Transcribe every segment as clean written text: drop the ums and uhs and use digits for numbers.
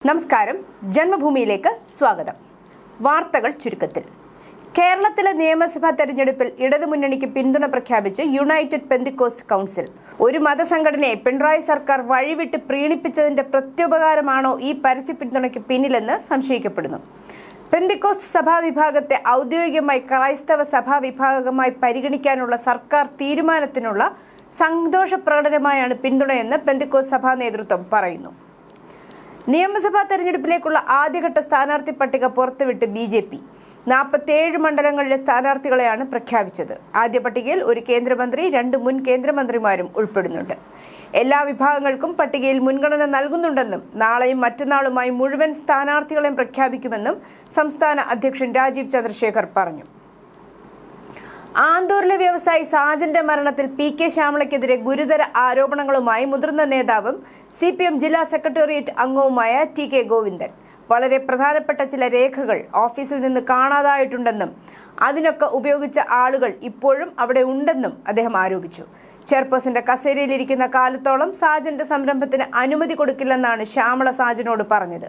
നമസ്കാരം, ജന്മഭൂമിയിലേക്ക് സ്വാഗതം. വാർത്തകൾ ചുരുക്കത്തിൽ. കേരളത്തിലെ നിയമസഭാ തെരഞ്ഞെടുപ്പിൽ ഇടതുമുന്നണിക്ക് പിന്തുണ പ്രഖ്യാപിച്ച് യുണൈറ്റഡ് പെന്തിക്കോസ്റ്റ് കൗൺസിൽ. ഒരു മതസംഘടനയെ പിണറായി സർക്കാർ വഴിവിട്ട് പ്രീണിപ്പിച്ചതിന്റെ പ്രത്യുപകാരമാണോ ഈ പരസ്യ പിന്തുണയ്ക്ക് പിന്നിലെന്ന് സംശയിക്കപ്പെടുന്നു. പെന്തിക്കോസ്റ്റ് സഭാവിഭാഗത്തെ ഔദ്യോഗികമായി ക്രൈസ്തവ സഭാവിഭാഗമായി പരിഗണിക്കാനുള്ള സർക്കാർ തീരുമാനത്തിനുള്ള സന്തോഷ പ്രകടനമായാണ് പിന്തുണയെന്ന് പെന്തിക്കോസ്റ്റ് സഭാ നേതൃത്വം പറയുന്നു. നിയമസഭാ തെരഞ്ഞെടുപ്പിലേക്കുള്ള ആദ്യഘട്ട സ്ഥാനാർത്ഥി പട്ടിക പുറത്തുവിട്ട് BJP 47 മണ്ഡലങ്ങളിലെ സ്ഥാനാർത്ഥികളെയാണ് പ്രഖ്യാപിച്ചത്. ആദ്യ പട്ടികയിൽ ഒരു കേന്ദ്രമന്ത്രി, 2 മുൻ കേന്ദ്രമന്ത്രിമാരും ഉൾപ്പെടുന്നുണ്ട്. എല്ലാ വിഭാഗങ്ങൾക്കും പട്ടികയിൽ മുൻഗണന നൽകുന്നുണ്ടെന്നും നാളെയും മറ്റന്നാളുമായി മുഴുവൻ സ്ഥാനാർത്ഥികളെയും പ്രഖ്യാപിക്കുമെന്നും സംസ്ഥാന അധ്യക്ഷൻ രാജീവ് ചന്ദ്രശേഖർ പറഞ്ഞു. ആന്തൂരിലെ വ്യവസായി സാജന്റെ മരണത്തിൽ PK ശ്യാമളയ്ക്കെതിരെ ഗുരുതര ആരോപണങ്ങളുമായി മുതിർന്ന നേതാവും CPM ജില്ലാ സെക്രട്ടേറിയറ്റ് അംഗവുമായ TK ഗോവിന്ദൻ വളരെ പ്രധാനപ്പെട്ട ചില രേഖകൾ ഓഫീസിൽ നിന്ന് കാണാതായിട്ടുണ്ടെന്നും അതിനൊക്കെ ഉപയോഗിച്ച ആളുകൾ ഇപ്പോഴും അവിടെ ഉണ്ടെന്നും അദ്ദേഹം ആരോപിച്ചു. ചെയർപേഴ്സന്റെ കസേരയിലിരിക്കുന്ന കാലത്തോളം സാജന്റെ സംരംഭത്തിന് അനുമതി കൊടുക്കില്ലെന്നാണ് ശ്യാമള സാജനോട് പറഞ്ഞത്.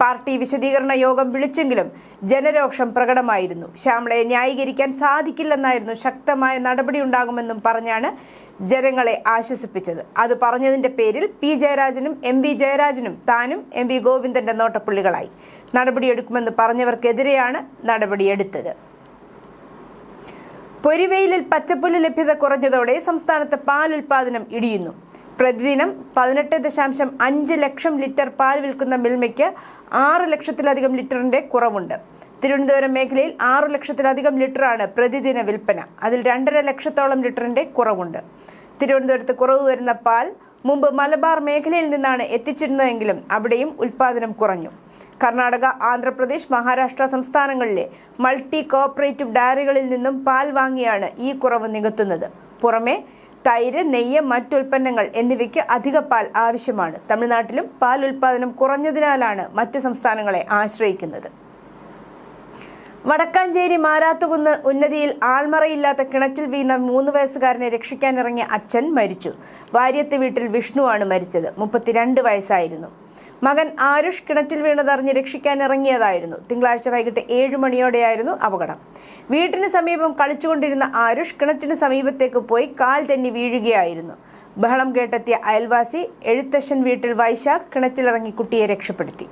പാർട്ടി വിശദീകരണ യോഗം വിളിച്ചെങ്കിലും ജനരോഷം പ്രകടമായിരുന്നു. ശ്യാമളയെ ന്യായീകരിക്കാൻ സാധിക്കില്ലെന്നായിരുന്നു, ശക്തമായ നടപടിയുണ്ടാകുമെന്നും പറഞ്ഞാണ് ജനങ്ങളെ ആശ്വസിപ്പിച്ചത്. അത് പറഞ്ഞതിന്റെ പേരിൽ P ജയരാജനും MV ജയരാജനും താനും MV ഗോവിന്ദന്റെ നോട്ടപ്പുള്ളികളായി. നടപടിയെടുക്കുമെന്ന് പറഞ്ഞവർക്കെതിരെയാണ് നടപടിയെടുത്തത്. പൊരിവെയിലിൽ പച്ചപ്പുല്ല് ലഭ്യത കുറഞ്ഞതോടെ സംസ്ഥാനത്ത് പാൽ ഉൽപാദനം ഇടിയുന്നു. പ്രതിദിനം 18.5 ലക്ഷം ലിറ്റർ പാൽ വിൽക്കുന്ന മിൽമയ്ക്ക് 6 ലക്ഷത്തിലധികം ലിറ്ററിന്റെ കുറവുണ്ട്. തിരുവനന്തപുരം മേഖലയിൽ 6 ലക്ഷത്തിലധികം ലിറ്ററാണ് പ്രതിദിന വിൽപ്പന. അതിൽ 2.5 ലക്ഷത്തോളം ലിറ്ററിന്റെ കുറവുണ്ട്. തിരുവനന്തപുരത്ത് കുറവ് വരുന്ന പാൽ മുമ്പ് മലബാർ മേഖലയിൽ നിന്നാണ് എത്തിച്ചിരുന്നതെങ്കിലും അവിടെയും ഉൽപാദനം കുറഞ്ഞു. കർണാടക, ആന്ധ്രാപ്രദേശ്, മഹാരാഷ്ട്ര സംസ്ഥാനങ്ങളിലെ മൾട്ടി കോഓപ്പറേറ്റീവ് ഡയറികളിൽ നിന്നും പാൽ വാങ്ങിയാണ് ഈ കുറവ് നികത്തുന്നത്. പുറമെ തൈര്, നെയ്യ്, മറ്റുൽപ്പന്നങ്ങൾ എന്നിവയ്ക്ക് അധിക പാൽ ആവശ്യമാണ്. തമിഴ്നാട്ടിലും പാൽ ഉൽപാദനം കുറഞ്ഞതിനാലാണ് മറ്റ് സംസ്ഥാനങ്ങളെ ആശ്രയിക്കുന്നത്. വടക്കാഞ്ചേരി മാരാത്തുകുന്ന് ഉന്നതിയിൽ ആൾമറയില്ലാത്ത കിണറ്റിൽ വീണ 3 വയസ്സുകാരനെ രക്ഷിക്കാനിറങ്ങിയ അച്ഛൻ മരിച്ചു. വാര്യത്ത് വീട്ടിൽ വിഷ്ണുവാണ് മരിച്ചത്. 32 വയസ്സായിരുന്നു. മകൻ ആരുഷ് കിണറ്റിൽ വീണതറിഞ്ഞ് രക്ഷിക്കാനിറങ്ങിയതായിരുന്നു. തിങ്കളാഴ്ച വൈകിട്ട് 7 മണിയോടെയായിരുന്നു അപകടം. വീട്ടിന് സമീപം കളിച്ചുകൊണ്ടിരുന്ന ആരുഷ് കിണറ്റിന് സമീപത്തേക്ക് പോയി കാൽ തെന്നി വീഴുകയായിരുന്നു. ബഹളം കേട്ടെത്തിയ അയൽവാസി എഴുത്തശ്ശൻ വീട്ടിൽ വൈശാഖ് കിണറ്റിലിറങ്ങി കുട്ടിയെ രക്ഷപ്പെടുത്തി.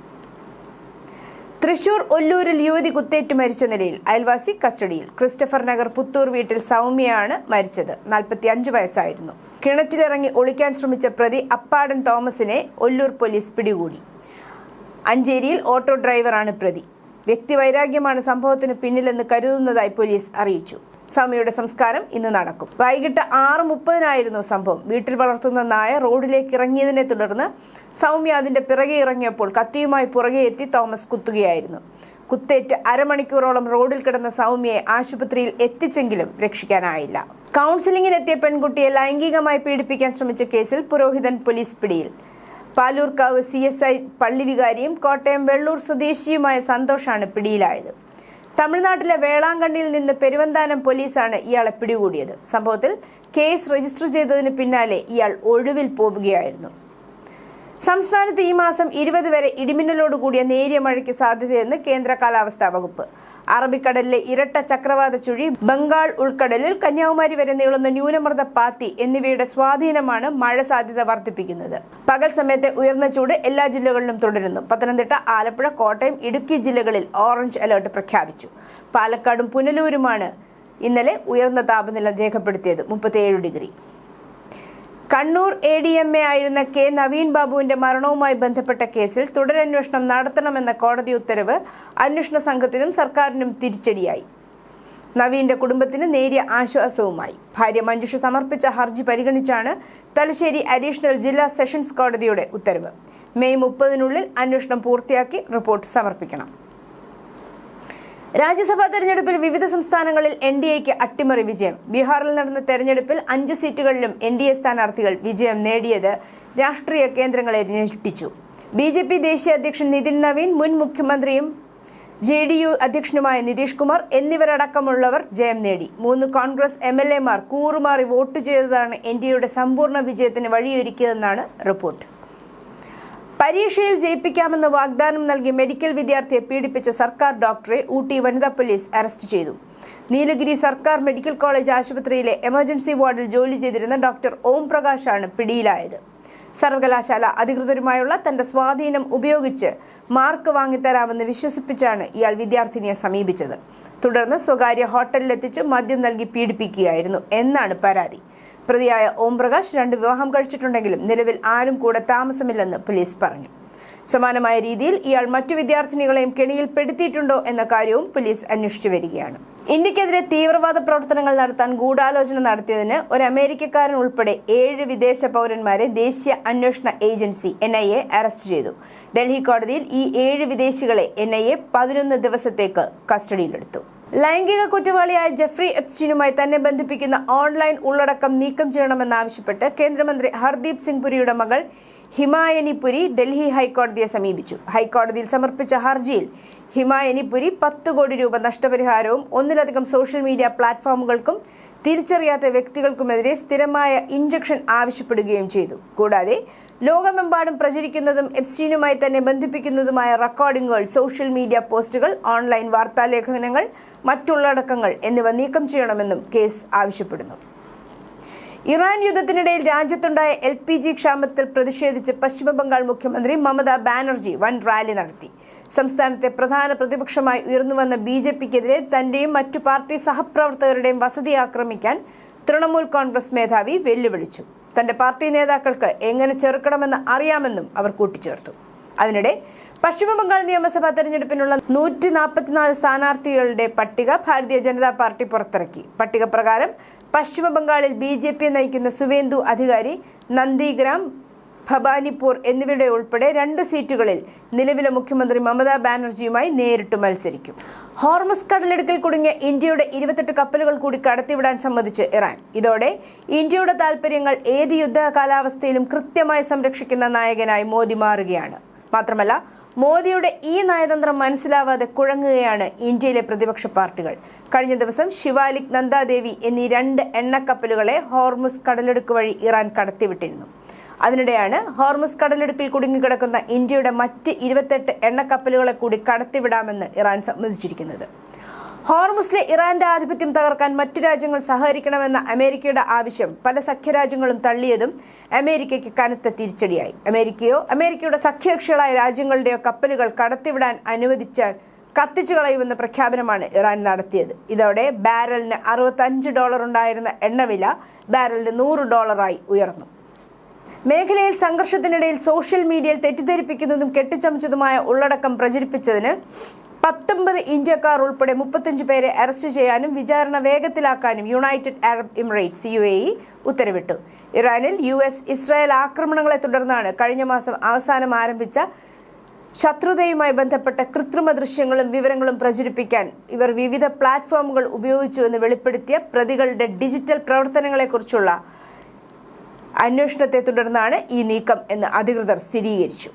തൃശൂർ ഒല്ലൂരിൽ യുവതി കുത്തേറ്റ് മരിച്ച നിലയിൽ, അയൽവാസി കസ്റ്റഡിയിൽ. ക്രിസ്റ്റഫർ നഗർ പുത്തൂർ വീട്ടിൽ സൗമ്യയാണ് മരിച്ചത്. 45 വയസ്സായിരുന്നു. കിണറ്റിലിറങ്ങി ഒളിക്കാൻ ശ്രമിച്ച പ്രതി അപ്പാടൻ തോമസിനെ ഒല്ലൂർ പോലീസ് പിടികൂടി. അഞ്ചേരിയിൽ ഓട്ടോ ഡ്രൈവറാണ് പ്രതി. വ്യക്തിവൈരാഗ്യമാണ് സംഭവത്തിന് പിന്നിലെന്ന് കരുതുന്നതായി പോലീസ് അറിയിച്ചു. സൗമ്യയുടെ സംസ്കാരം ഇന്ന് നടക്കും. വൈകിട്ട് 6:30 സംഭവം. വീട്ടിൽ വളർത്തുന്ന നായ റോഡിലേക്ക് ഇറങ്ങിയതിനെ തുടർന്ന് സൗമ്യ അതിന്റെ പിറകെ ഇറങ്ങിയപ്പോൾ കത്തിയുമായി പുറകെ എത്തി തോമസ് കുത്തുകയായിരുന്നു. കുത്തേറ്റ് അരമണിക്കൂറോളം റോഡിൽ കിടന്ന സൗമ്യയെ ആശുപത്രിയിൽ എത്തിച്ചെങ്കിലും രക്ഷിക്കാനായില്ല. കൗൺസിലിംഗിനെത്തിയ പെൺകുട്ടിയെ ലൈംഗികമായി പീഡിപ്പിക്കാൻ ശ്രമിച്ച കേസിൽ പുരോഹിതൻ പോലീസ് പിടിയിൽ. പാലൂർക്കാവ് CSI പള്ളി വികാരിയും കോട്ടയം വെള്ളൂർ സ്വദേശിയുമായ സന്തോഷാണ് പിടിയിലായത്. തമിഴ്നാട്ടിലെ വേളാങ്കണ്ണിയിൽ നിന്ന് പെരുവന്താനം പോലീസാണ് ഇയാളെ പിടികൂടിയത്. സംഭവത്തിൽ കേസ് രജിസ്റ്റർ ചെയ്തതിന് പിന്നാലെ ഇയാൾ ഒഴിവിൽ പോവുകയായിരുന്നു. സംസ്ഥാനത്ത് ഈ മാസം 20 വരെ ഇടിമിന്നലോടുകൂടിയ നേരിയ മഴയ്ക്ക് സാധ്യതയെന്ന് കേന്ദ്ര കാലാവസ്ഥാ വകുപ്പ്. അറബിക്കടലിലെ ഇരട്ട ചക്രവാത ചുഴി, ബംഗാൾ ഉൾക്കടലിൽ കന്യാകുമാരി വരെ നീളുന്ന ന്യൂനമർദ്ദ പാത്തി എന്നിവയുടെ സ്വാധീനമാണ് മഴ സാധ്യത വർദ്ധിപ്പിക്കുന്നത്. പകൽ സമയത്തെ ഉയർന്ന ചൂട് എല്ലാ ജില്ലകളിലും തുടരുന്നു. പത്തനംതിട്ട, ആലപ്പുഴ, കോട്ടയം, ഇടുക്കി ജില്ലകളിൽ ഓറഞ്ച് അലർട്ട് പ്രഖ്യാപിച്ചു. പാലക്കാടും പുനലൂരുമാണ് ഇന്നലെ ഉയർന്ന താപനില രേഖപ്പെടുത്തിയത്, 37 ഡിഗ്രി. കണ്ണൂർ ADMA ആയിരുന്ന K നവീൻ ബാബുവിന്റെ മരണവുമായി ബന്ധപ്പെട്ട കേസിൽ തുടരന്വേഷണം നടത്തണമെന്ന കോടതി ഉത്തരവ് അന്വേഷണ സംഘത്തിനും സർക്കാരിനും തിരിച്ചടിയായി. നവീന്റെ കുടുംബത്തിന് നേരിയ ആശ്വാസവുമായി. ഭാര്യ മഞ്ജുഷ സമർപ്പിച്ച ഹർജി പരിഗണിച്ചാണ് തലശ്ശേരി അഡീഷണൽ ജില്ലാ സെഷൻസ് കോടതിയുടെ ഉത്തരവ്. മെയ് 30-നുള്ളിൽ അന്വേഷണം പൂർത്തിയാക്കി റിപ്പോർട്ട് സമർപ്പിക്കണം. രാജ്യസഭാ തെരഞ്ഞെടുപ്പിൽ വിവിധ സംസ്ഥാനങ്ങളിൽ NDAയ്ക്ക് അട്ടിമറി വിജയം. ബീഹാറിൽ നടന്ന തെരഞ്ഞെടുപ്പിൽ 5 സീറ്റുകളിലും NDA സ്ഥാനാർത്ഥികൾ വിജയം നേടിയത് രാഷ്ട്രീയ കേന്ദ്രങ്ങളെ ഞെട്ടിച്ചു. BJP ദേശീയ അധ്യക്ഷൻ നിതിൻ നവീൻ, മുൻ മുഖ്യമന്ത്രിയും JDU അധ്യക്ഷനുമായ നിതീഷ് കുമാർ എന്നിവരടക്കമുള്ളവർ ജയം നേടി. 3 കോൺഗ്രസ് MLA മാർ കൂറുമാറി വോട്ട് ചെയ്തതാണ് NDAയുടെ സമ്പൂർണ്ണ വിജയത്തിന് വഴിയൊരുക്കിയതെന്നാണ് റിപ്പോർട്ട്. പരീക്ഷയിൽ ജയിപ്പിക്കാമെന്ന് വാഗ്ദാനം നൽകി മെഡിക്കൽ വിദ്യാർത്ഥിയെ പീഡിപ്പിച്ച സർക്കാർ ഡോക്ടറെ ഊട്ടി വനിതാ പോലീസ് അറസ്റ്റ് ചെയ്തു. നീലഗിരി സർക്കാർ മെഡിക്കൽ കോളേജ് ആശുപത്രിയിലെ എമർജൻസി വാർഡിൽ ജോലി ചെയ്തിരുന്ന ഡോക്ടർ ഓം പ്രകാശാണ് പിടിയിലായത്. സർവകലാശാല അധികൃതരുമായുള്ള തന്റെ സ്വാധീനം ഉപയോഗിച്ച് മാർക്ക് വാങ്ങിത്തരാമെന്ന് വിശ്വസിപ്പിച്ചാണ് ഇയാൾ വിദ്യാർത്ഥിനിയെ സമീപിച്ചത്. തുടർന്ന് സ്വകാര്യ ഹോട്ടലിലെത്തിച്ച് മദ്യം നൽകി പീഡിപ്പിക്കുകയായിരുന്നു എന്നാണ് പരാതി. പ്രതിയായ ഓം പ്രകാശ് 2 വിവാഹം കഴിച്ചിട്ടുണ്ടെങ്കിലും നിലവിൽ ആരും കൂടെ താമസമില്ലെന്ന് പോലീസ് പറഞ്ഞു. സമാനമായ രീതിയിൽ ഇയാൾ മറ്റു വിദ്യാർത്ഥിനികളെയും കെണിയിൽ പെടുത്തിയിട്ടുണ്ടോ എന്ന കാര്യവും പോലീസ് അന്വേഷിച്ചു വരികയാണ്. ഇന്ത്യക്കെതിരെ തീവ്രവാദ പ്രവർത്തനങ്ങൾ നടത്താൻ ഗൂഢാലോചന നടത്തിയതിന് ഒരു അമേരിക്കക്കാരൻ ഉൾപ്പെടെ 7 വിദേശ പൗരന്മാരെ ദേശീയ അന്വേഷണ ഏജൻസി NIA അറസ്റ്റ് ചെയ്തു. ഡൽഹി കോടതിയിൽ ഈ 7 വിദേശികളെ NIA 11 ദിവസത്തേക്ക് കസ്റ്റഡിയിലെടുത്തു. ലൈംഗിക കുറ്റവാളിയായ ജെഫ്രി എപ്സ്റ്റീനുമായി തന്നെ ബന്ധിപ്പിക്കുന്ന ഓൺലൈൻ ഉള്ളടക്കം നീക്കം ചെയ്യണമെന്നാവശ്യപ്പെട്ട് കേന്ദ്രമന്ത്രി ഹർദീപ് സിംഗ് പുരിയുടെ മകൾ ഹിമായനി പുരി ഡൽഹി ഹൈക്കോടതിയെ സമീപിച്ചു. ഹൈക്കോടതിയിൽ സമർപ്പിച്ച ഹർജിയിൽ ഹിമായനി പുരി 10 കോടി രൂപ നഷ്ടപരിഹാരവും 1ലധികം സോഷ്യൽ മീഡിയ പ്ലാറ്റ്ഫോമുകൾക്കും തിരിച്ചറിയാത്ത വ്യക്തികൾക്കുമെതിരെ സ്ഥിരമായ ഇഞ്ചക്ഷൻ ആവശ്യപ്പെടുകയും ചെയ്തു. കൂടാതെ ലോകമെമ്പാടും പ്രചരിക്കുന്നതും എപ്സ്റ്റീനുമായി തന്നെ ബന്ധിപ്പിക്കുന്നതുമായ റെക്കോർഡിംഗുകൾ, സോഷ്യൽ മീഡിയ പോസ്റ്റുകൾ, ഓൺലൈൻ വാർത്താലേഖനങ്ങൾ, മറ്റുള്ളടക്കങ്ങൾ എന്നിവ നീക്കം ചെയ്യണമെന്നും കേസ് ആവശ്യപ്പെടുന്നു. ഇറാൻ യുദ്ധത്തിനിടയിൽ രാജ്യത്തുണ്ടായ LPG ക്ഷാമത്തിൽ പ്രതിഷേധിച്ച് പശ്ചിമബംഗാൾ മുഖ്യമന്ത്രി മമതാ ബാനർജി വൻ റാലി നടത്തി. സംസ്ഥാനത്തെ പ്രധാന പ്രതിപക്ഷമായി ഉയർന്നുവന്ന BJPക്കെതിരെ തന്റെയും മറ്റു പാർട്ടി സഹപ്രവർത്തകരുടെയും വസതി ആക്രമിക്കാൻ തൃണമൂൽ കോൺഗ്രസ് മേധാവി വെല്ലുവിളിച്ചു. തന്റെ പാർട്ടി നേതാക്കൾക്ക് എങ്ങനെ ചെറുക്കണമെന്ന് അറിയാമെന്നും അവർ കൂട്ടിച്ചേർത്തു. അതിനിടെ പശ്ചിമബംഗാൾ നിയമസഭാ തെരഞ്ഞെടുപ്പിനുള്ള 144 സ്ഥാനാർത്ഥികളുടെ പട്ടിക ഭാരതീയ ജനതാ പാർട്ടി പുറത്തിറക്കി. പട്ടിക പ്രകാരം പശ്ചിമബംഗാളിൽ BJP നയിക്കുന്ന സുവേന്ദു അധികാരി, നന്ദിഗ്രാം, ഭവാനിപൂർ എന്നിവരുടെ ഉൾപ്പെടെ 2 സീറ്റുകളിൽ നിലവിലെ മുഖ്യമന്ത്രി മമതാ ബാനർജിയുമായി നേരിട്ട് മത്സരിക്കും. ഹോർമുസ് കടലിടുക്കിൽ കുടുങ്ങിയ ഇന്ത്യയുടെ 28 കപ്പലുകൾ കൂടി കടത്തിവിടാൻ സമ്മതിച്ച് ഇറാൻ. ഇതോടെ ഇന്ത്യയുടെ താൽപര്യങ്ങൾ ഏത് യുദ്ധ കാലാവസ്ഥയിലും കൃത്യമായി സംരക്ഷിക്കുന്ന നായകനായി മോദി മാറുകയാണ്. മാത്രമല്ല, മോദിയുടെ ഈ നയതന്ത്രം മനസ്സിലാവാതെ കുഴങ്ങുകയാണ് ഇന്ത്യയിലെ പ്രതിപക്ഷ പാർട്ടികൾ. കഴിഞ്ഞ ദിവസം ശിവാലിക്, നന്ദാദേവി എന്നീ 2 എണ്ണക്കപ്പലുകളെ ഹോർമുസ് കടലിടുക്ക് വഴി ഇറാൻ കടത്തിവിട്ടിരുന്നു. അതിനിടെയാണ് ഹോർമുസ് കടലിടുക്കിൽ കുടുങ്ങിക്കിടക്കുന്ന ഇന്ത്യയുടെ മറ്റ് 28 എണ്ണക്കപ്പലുകളെ കൂടി കടത്തിവിടാമെന്ന് ഇറാൻ സമ്മതിച്ചിരിക്കുന്നത്. ഹോർമുസിലെ ഇറാന്റെ ആധിപത്യം തകർക്കാൻ മറ്റു രാജ്യങ്ങൾ സഹകരിക്കണമെന്ന അമേരിക്കയുടെ ആവശ്യം പല സഖ്യരാജ്യങ്ങളും തള്ളിയതും അമേരിക്കയ്ക്ക് കനത്ത തിരിച്ചടിയായി. അമേരിക്കയോ അമേരിക്കയുടെ സഖ്യകക്ഷികളായ രാജ്യങ്ങളുടെയോ കപ്പലുകൾ കടത്തിവിടാൻ അനുവദിച്ചാൽ കത്തിച്ചു കളയുമെന്ന പ്രഖ്യാപനമാണ് ഇറാൻ നടത്തിയത്. ഇതോടെ ബാരലിന് $65 ഉണ്ടായിരുന്ന എണ്ണവില ബാരലിന് $100 ഉയർന്നു. മേഖലയിൽ സംഘർഷത്തിനിടയിൽ സോഷ്യൽ മീഡിയയിൽ തെറ്റിദ്ധരിപ്പിക്കുന്നതും കെട്ടിച്ചമച്ചതുമായ ഉള്ളടക്കം പ്രചരിപ്പിച്ചതിന് 19 ഇന്ത്യക്കാർ ഉൾപ്പെടെ 35 പേരെ അറസ്റ്റ് ചെയ്യാനും വിചാരണ വേഗത്തിലാക്കാനും യുണൈറ്റഡ് അറബ് എമിറേറ്റ്സ് UAE ഉത്തരവിട്ടു. ഇറാനിൽ US, ഇസ്രായേൽ ആക്രമണങ്ങളെ തുടർന്നാണ് കഴിഞ്ഞ മാസം അവസാനം ആരംഭിച്ച ശത്രുതയുമായി ബന്ധപ്പെട്ട കൃത്രിമ ദൃശ്യങ്ങളും വിവരങ്ങളും പ്രചരിപ്പിക്കാൻ ഇവർ വിവിധ പ്ലാറ്റ്ഫോമുകൾ ഉപയോഗിച്ചുവെന്ന് വെളിപ്പെടുത്തിയ പ്രതികളുടെ ഡിജിറ്റൽ പ്രവർത്തനങ്ങളെക്കുറിച്ചുള്ള അന്വേഷണത്തെ തുടർന്നാണ് ഈ നീക്കം എന്ന് അധികൃതർ സ്ഥിരീകരിച്ചു.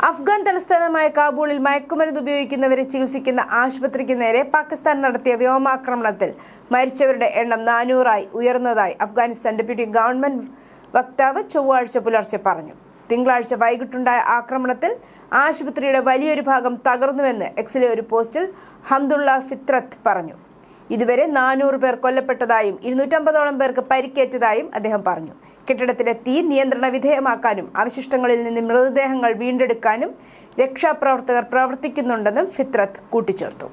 അഫ്ഗാൻ തലസ്ഥാനമായ കാബൂളിൽ മയക്കുമരുന്ന് ഉപയോഗിക്കുന്നവരെ ചികിത്സിക്കുന്ന ആശുപത്രിക്ക് നേരെ പാകിസ്ഥാൻ നടത്തിയ വ്യോമാക്രമണത്തിൽ മരിച്ചവരുടെ എണ്ണം 400 ഉയർന്നതായി അഫ്ഗാനിസ്ഥാൻ ഡെപ്യൂട്ടി ഗവൺമെന്റ് വക്താവ് ചൊവ്വാഴ്ച പുലർച്ചെ പറഞ്ഞു. തിങ്കളാഴ്ച വൈകിട്ടുണ്ടായ ആക്രമണത്തിൽ ആശുപത്രിയുടെ വലിയൊരു ഭാഗം തകർന്നുവെന്ന് എക്സിലെ ഒരു പോസ്റ്റിൽ ഹംദുള്ള ഫിത്രത്ത് പറഞ്ഞു. ഇതുവരെ 400 പേർ കൊല്ലപ്പെട്ടതായും 250ഓളം പേർക്ക് പരിക്കേറ്റതായും അദ്ദേഹം പറഞ്ഞു. കെട്ടിടത്തിലെ തീ നിയന്ത്രണ വിധേയമാക്കാനും അവശിഷ്ടങ്ങളിൽ നിന്ന് മൃതദേഹങ്ങൾ വീണ്ടെടുക്കാനും രക്ഷാപ്രവർത്തകർ പ്രവർത്തിക്കുന്നുണ്ടെന്നും ഫിത്രത്ത് കൂട്ടിച്ചേർത്തു.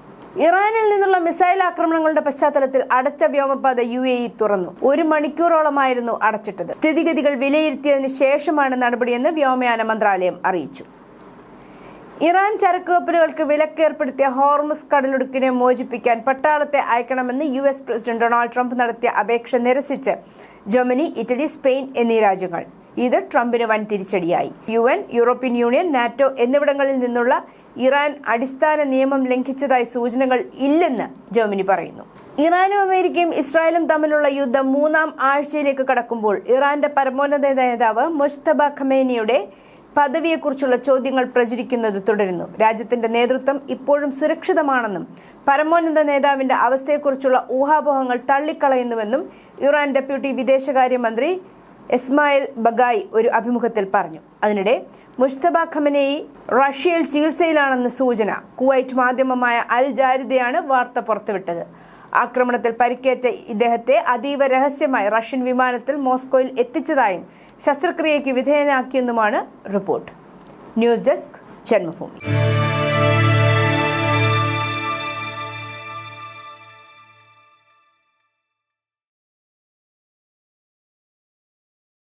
ഇറാനിൽ നിന്നുള്ള മിസൈൽ ആക്രമണങ്ങളുടെ പശ്ചാത്തലത്തിൽ അടച്ച വ്യോമപാത UAE തുറന്നു. 1 മണിക്കൂറോളമായിരുന്നു അടച്ചിട്ടത്. സ്ഥിതിഗതികൾ വിലയിരുത്തിയതിനു ശേഷമാണ് നടപടിയെന്ന് വ്യോമയാന മന്ത്രാലയം അറിയിച്ചു. ഇറാൻ ചരക്കുകപ്പലുകൾക്ക് വിലക്കേർപ്പെടുത്തിയ ഹോർമുസ് കടലിടുക്കിനെ മോചിപ്പിക്കാൻ പട്ടാളത്തെ അയക്കണമെന്ന് US പ്രസിഡന്റ് ഡൊണാൾഡ് ട്രംപ് നടത്തിയ അപേക്ഷ നിരസിച്ച് ജർമ്മനി, ഇറ്റലി, സ്പെയിൻ എന്നീ രാജ്യങ്ങൾ. ഇത് ട്രംപിന് വൻ തിരിച്ചടിയായി. UN, യൂറോപ്യൻ യൂണിയൻ, നാറ്റോ എന്നിവിടങ്ങളിൽ നിന്നുള്ള ഇറാൻ അടിസ്ഥാന നിയമം ലംഘിച്ചതായി സൂചനകൾ ഇല്ലെന്ന് ജർമ്മനി പറയുന്നു. ഇറാനും അമേരിക്കയും ഇസ്രായേലും തമ്മിലുള്ള യുദ്ധം 3ാം ആഴ്ചയിലേക്ക് കടക്കുമ്പോൾ ഇറാന്റെ പരമോന്നത നേതാവ് മുജ്തബ ഖമേനിയുടെ പദവിയെക്കുറിച്ചുള്ള ചോദ്യങ്ങൾ പ്രചരിക്കുന്നത് തുടരുന്നു. രാജ്യത്തിന്റെ നേതൃത്വം ഇപ്പോഴും സുരക്ഷിതമാണെന്നും പരമോന്നത നേതാവിന്റെ അവസ്ഥയെക്കുറിച്ചുള്ള ഊഹാപോഹങ്ങൾ തള്ളിക്കളയുന്നുവെന്നും ഇറാൻ ഡെപ്യൂട്ടി വിദേശകാര്യമന്ത്രി ഇസ്മായിൽ ബഗായി ഒരു അഭിമുഖത്തിൽ പറഞ്ഞു. അതിനിടെ മുജ്തബ ഖമനേയി റഷ്യയിൽ ചികിത്സയിലാണെന്ന് സൂചന. കുവൈറ്റ് മാധ്യമമായ അൽ ജാരിദയാണ് വാർത്ത പുറത്തുവിട്ടത്. ആക്രമണത്തിൽ പരിക്കേറ്റ ഇദ്ദേഹത്തെ അതീവ രഹസ്യമായി റഷ്യൻ വിമാനത്തിൽ മോസ്കോയിൽ എത്തിച്ചതായും ശസ്ത്രക്രിയയ്ക്ക് വിധേയനാക്കിയെന്നുമാണ് റിപ്പോർട്ട്. News desk Janmabhumi.